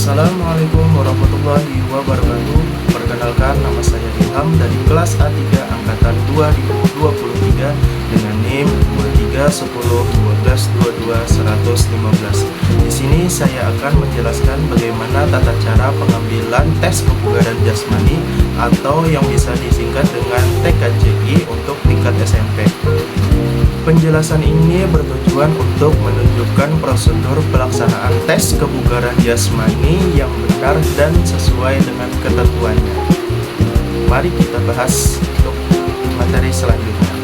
Assalamualaikum warahmatullahi wabarakatuh. Perkenalkan, nama saya Ilham dari kelas A3 angkatan 2023 dengan NIM 2310122115. Di sini saya akan menjelaskan bagaimana tata cara pengambilan tes kebugaran jasmani atau yang bisa disingkat dengan TKJI untuk tingkat SMP. Penjelasan ini bertujuan untuk menunjukkan prosedur pelaksanaan tes kebugaran jasmani yang benar dan sesuai dengan ketentuannya. Mari kita bahas untuk materi selanjutnya.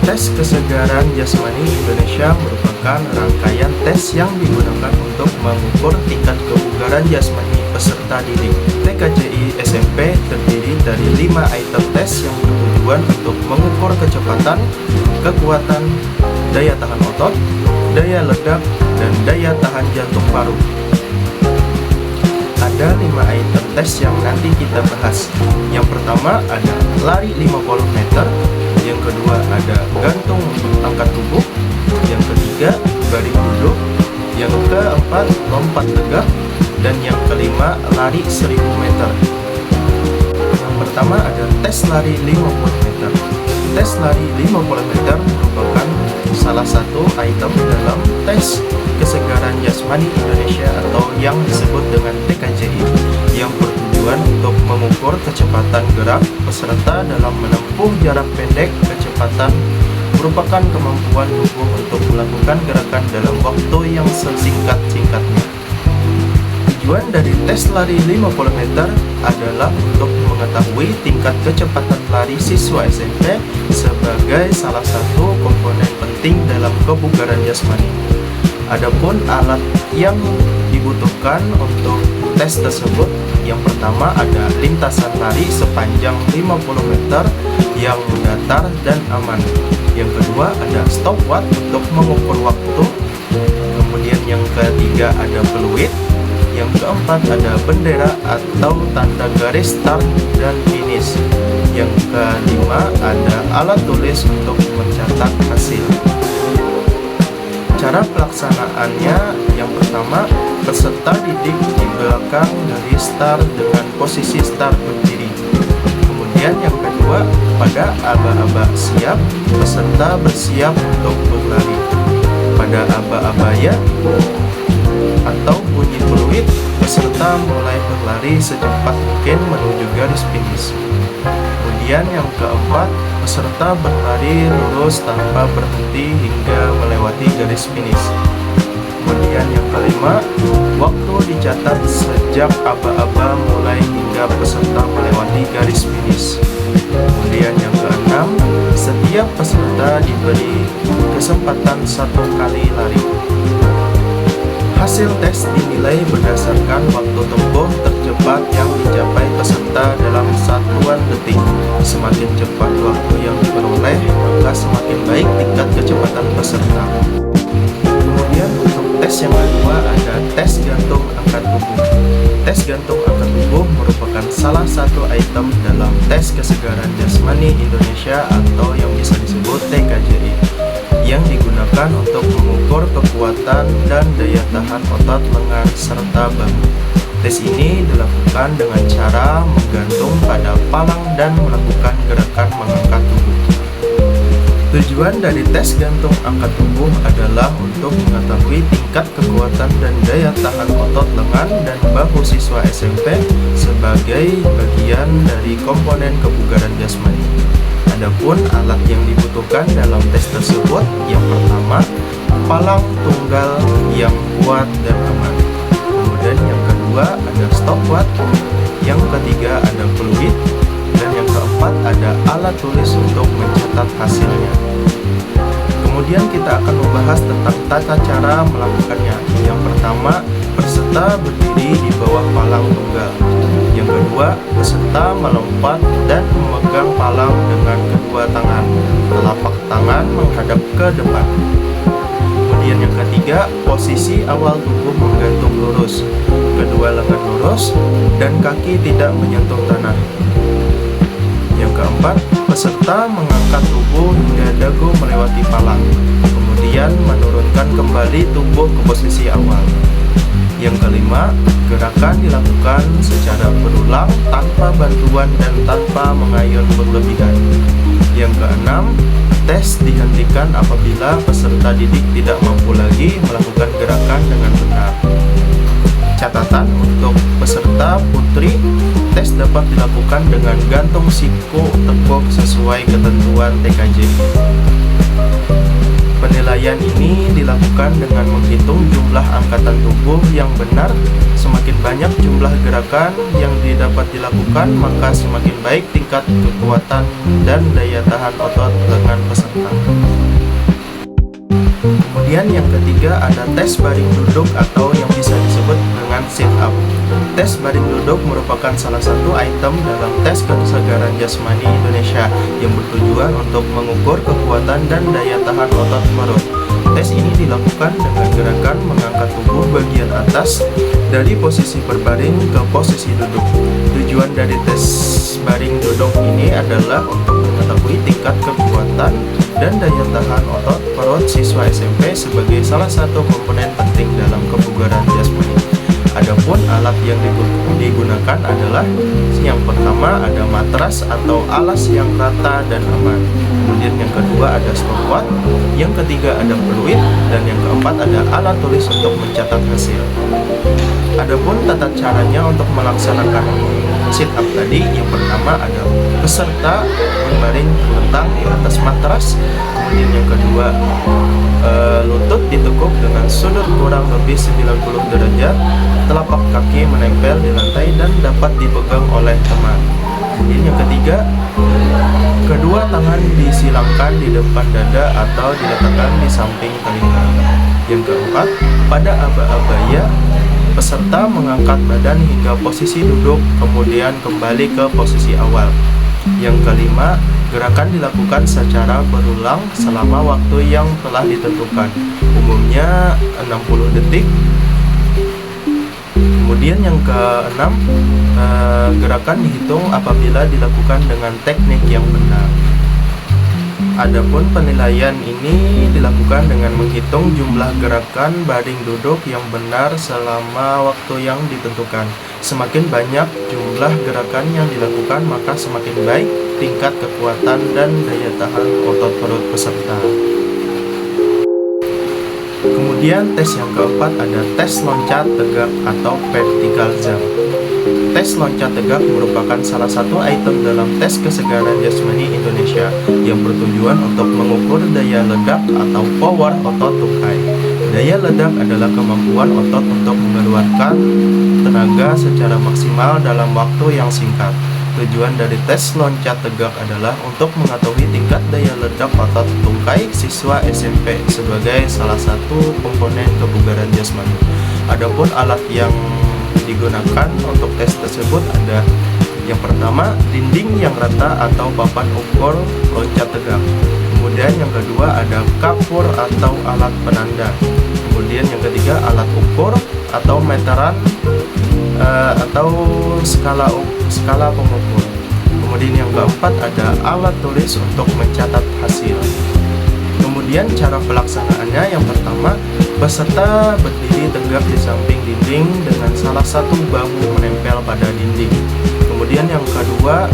Tes kesegaran jasmani Indonesia merupakan rangkaian tes yang digunakan untuk mengukur tingkat kebugaran jasmani peserta didik. TKJI SMP terdiri dari 5 item tes yang bertujuan untuk mengukur kecepatan, kekuatan, daya tahan otot, daya ledak, dan daya tahan jantung paru. Ada 5 item tes yang nanti kita bahas. Yang pertama ada lari 50 meter, yang kedua ada gantung angkat tubuh, yang ketiga baring duduk, yang keempat lompat tegak, dan yang kelima lari 1000 meter. Yang pertama ada tes lari 50 meter. Tes lari 50 meter merupakan salah satu item dalam tes kesegaran jasmani Indonesia atau yang disebut dengan TKJI, yang bertujuan untuk mengukur kecepatan gerak peserta dalam menempuh jarak pendek. Kecepatan merupakan kemampuan tubuh untuk melakukan gerakan dalam waktu yang sesingkat-singkatnya. Tujuan dari tes lari 50 meter adalah untuk mengetahui tingkat kecepatan lari siswa SMP sebagai salah satu komponen penting dalam kebugaran jasmani. Adapun alat yang dibutuhkan untuk tes tersebut, yang pertama ada lintasan lari sepanjang 50 meter yang datar dan aman. Yang kedua ada stopwatch untuk mengukur waktu. Kemudian yang ketiga ada peluit. Yang keempat ada bendera atau tanda garis start dan finish. Yang kelima ada alat tulis untuk mencatat hasil. Cara pelaksanaannya, yang pertama, peserta didik di belakang dari start dengan posisi start berdiri. Kemudian yang kedua, pada aba-aba siap, peserta bersiap untuk berlari. Pada aba-abaya atau bunyi peluit, peserta mulai berlari secepat mungkin menuju garis finish. Kemudian yang keempat, peserta berlari lurus tanpa berhenti hingga melewati garis finish. Kemudian yang kelima, waktu dicatat sejak aba-aba mulai hingga peserta melewati garis finish. Kemudian yang keenam, setiap peserta diberi kesempatan 1 kali lari. Hasil tes dinilai berdasarkan waktu tempuh tercepat yang dicapai peserta dalam satuan detik. Semakin cepat waktu yang diperoleh, maka semakin baik tingkat kecepatan peserta. Kemudian untuk tes yang kedua ada tes gantung angkat tubuh. Tes gantung angkat tubuh merupakan salah satu item dalam tes kesegaran jasmani Indonesia atau yang bisa disebut TKJI, yang digunakan untuk mengukur kekuatan dan daya tahan otot lengan serta bahu. Tes ini dilakukan dengan cara menggantung pada palang dan melakukan gerakan mengangkat tubuh. Tujuan dari tes gantung angkat tubuh adalah untuk mengetahui tingkat kekuatan dan daya tahan otot lengan dan bahu siswa SMP sebagai bagian dari komponen kebugaran jasmani. Adapun alat yang dibutuhkan dalam tes tersebut, yang pertama, palang tunggal yang kuat dan aman. Kemudian yang kedua ada stopwatch, yang ketiga ada peluit, dan yang keempat ada alat tulis untuk mencatat hasilnya. Kemudian kita akan membahas tentang tata cara melakukannya. Yang pertama, peserta berdiri di bawah palang tunggal. Yang kedua, peserta melompat dan memegang palang dengan kedua tangan. Telapak tangan menghadap ke depan. Kemudian yang ketiga, posisi awal tubuh menggantung lurus. Kedua lengan lurus dan kaki tidak menyentuh tanah. Yang keempat, peserta mengangkat tubuh hingga dagu melewati palang. Kemudian menurunkan kembali tubuh ke posisi awal. Yang kelima, gerakan dilakukan secara berulang tanpa bantuan dan tanpa mengayun berlebihan. Yang keenam, tes dihentikan apabila peserta didik tidak mampu lagi melakukan gerakan dengan benar. Catatan untuk peserta putri, tes dapat dilakukan dengan gantung siku tekuk sesuai ketentuan TKJ. Penilaian ini dilakukan dengan menghitung jumlah angkatan tubuh yang benar. Semakin banyak jumlah gerakan yang dapat dilakukan, maka semakin baik tingkat kekuatan dan daya tahan otot lengan peserta. Kemudian yang ketiga ada tes baring duduk atau yang bisa disebut dengan sit up. Tes baring duduk merupakan salah satu item dalam tes kesegaran jasmani Indonesia yang bertujuan untuk mengukur kekuatan dan daya tahan otot perut. Tes ini dilakukan dengan gerakan mengangkat tubuh bagian atas dari posisi berbaring ke posisi duduk. Tujuan dari tes baring duduk ini adalah untuk mengetahui tingkat kekuatan dan daya tahan otot perut siswa SMP sebagai salah satu komponen penting dalam kebugaran jasmani. Adapun alat yang digunakan adalah yang pertama ada matras atau alas yang rata dan aman. Kemudian yang kedua ada stopwatch, yang ketiga ada peluit, dan yang keempat ada alat tulis untuk mencatat hasil. Adapun tata caranya untuk melaksanakan sit up tadi, yang pertama ada peserta berbaring terlentang di atas matras. Kemudian yang kedua lutut ditekuk dengan sudut kurang lebih 90 derajat, telapak kaki menempel di lantai dan dapat dipegang oleh teman. Kemudian yang ketiga, kedua tangan disilangkan di depan dada atau diletakkan di samping telinga. Yang keempat, pada abaya peserta mengangkat badan hingga posisi duduk, kemudian kembali ke posisi awal. Yang kelima, gerakan dilakukan secara berulang selama waktu yang telah ditentukan, umumnya 60 detik. Kemudian yang keenam, gerakan dihitung apabila dilakukan dengan teknik yang benar. Adapun penilaian ini dilakukan dengan menghitung jumlah gerakan baring duduk yang benar selama waktu yang ditentukan. Semakin banyak jumlah gerakan yang dilakukan, maka semakin baik tingkat kekuatan dan daya tahan otot perut peserta. Kemudian tes yang keempat ada tes loncat tegak atau vertical jump. Tes loncat tegak merupakan salah satu item dalam tes kesegaran jasmani Indonesia yang bertujuan untuk mengukur daya ledak atau power otot tungkai. Daya ledak adalah kemampuan otot untuk mengeluarkan tenaga secara maksimal dalam waktu yang singkat. Tujuan dari tes loncat tegak adalah untuk mengetahui tingkat daya ledak otot tungkai siswa SMP sebagai salah satu komponen kebugaran jasmani. Adapun alat yang digunakan untuk tes tersebut ada yang pertama, dinding yang rata atau papan ukur loncat tegak. Kemudian yang kedua ada kapur atau alat penanda. Kemudian yang ketiga alat ukur atau meteran atau skala pengukur. Kemudian yang keempat ada alat tulis untuk mencatat hasil. Kemudian cara pelaksanaannya, yang pertama, peserta berdiri tegak di samping dinding dengan salah satu bahu menempel pada dinding. Kemudian yang kedua,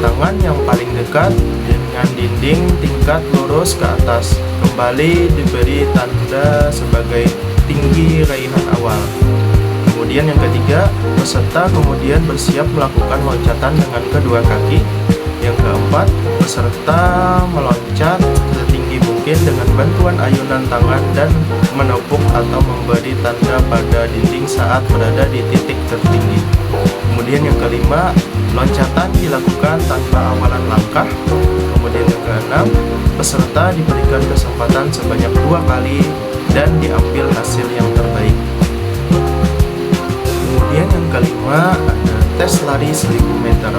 tangan yang paling dekat dengan dinding tingkat lurus ke atas, kembali diberi tanda sebagai tinggi raihan awal. Kemudian yang ketiga, peserta kemudian bersiap melakukan loncatan dengan kedua kaki. Yang keempat, peserta meloncat setinggi mungkin dengan bantuan ayunan tangan dan menepuk atau memberi tanda pada dinding saat berada di titik tertinggi. Kemudian yang kelima, loncatan dilakukan tanpa awalan langkah. Kemudian yang keenam, peserta diberikan kesempatan sebanyak 2 kali dan diambil hasil yang terbaik. Kemudian yang kelima ada tes lari 1000 meter.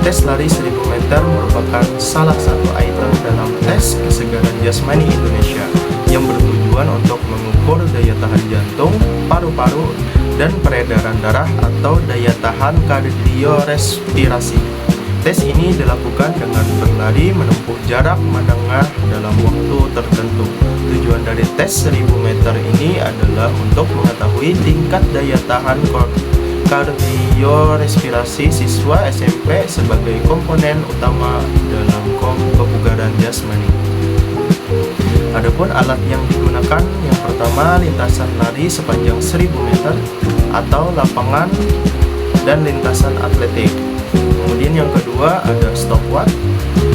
Tes lari 1000 meter merupakan salah satu item dalam tes kesegaran jasmani Indonesia yang bertujuan untuk mengukur daya tahan jantung, paru-paru, dan peredaran darah atau daya tahan kardiorespirasi. Tes ini dilakukan dengan berlari menempuh jarak menengah dalam waktu tertentu. Tujuan dari tes 1000 meter ini adalah untuk mengetahui tingkat daya tahan kardiorespirasi siswa SMP sebagai komponen utama dalam kebugaran jasmani. Adapun alat yang digunakan, yang pertama lintasan lari sepanjang 1000 meter atau lapangan dan lintasan atletik. Kemudian yang kedua ada stopwatch,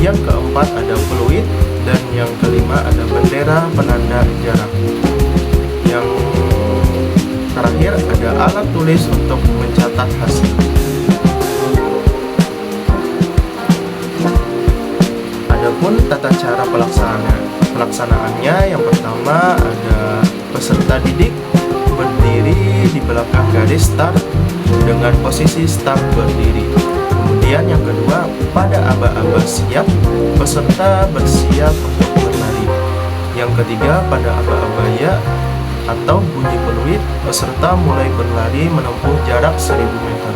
yang keempat ada fluid, dan yang kelima ada bendera penanda jarak. Yang terakhir ada alat tulis untuk mencatat hasil. Adapun tata cara pelaksanaannya, yang pertama ada peserta didik berdiri di belakang garis start dengan posisi start berdiri. Kemudian yang kedua, pada aba-aba siap, peserta bersiap untuk berlari. Yang ketiga, pada aba-aba ya atau bunyi peluit, peserta mulai berlari menempuh jarak 1000 meter.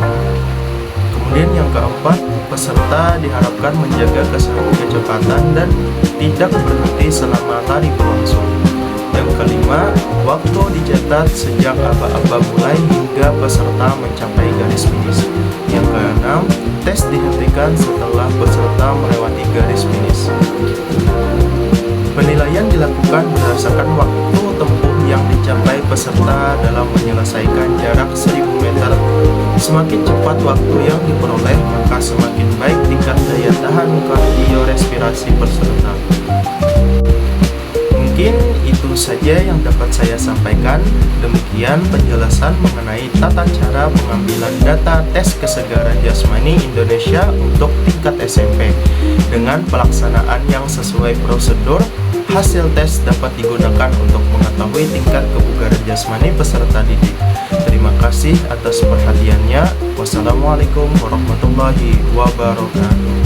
Kemudian yang keempat, peserta diharapkan menjaga kecepatan dan tidak berhenti selama lari berlangsung. Yang kelima, waktu dicatat sejak aba-aba mulai hingga peserta mencapai garis finish. Yang keenam, tes dihentikan setelah peserta melewati garis finish. Penilaian dilakukan berdasarkan waktu tempuh yang dicapai peserta dalam menyelesaikan jarak 1000 meter. Semakin cepat waktu yang diperoleh, maka semakin baik tingkat daya tahan kardiorespirasi peserta. Mungkin itu saja yang dapat saya sampaikan. Demikian penjelasan mengenai tata cara pengambilan data tes kesegaran jasmani Indonesia untuk tingkat SMP. Dengan pelaksanaan yang sesuai prosedur, hasil tes dapat digunakan untuk mengetahui tingkat kebugaran jasmani peserta didik. Terima kasih atas perhatiannya. Wassalamualaikum warahmatullahi wabarakatuh.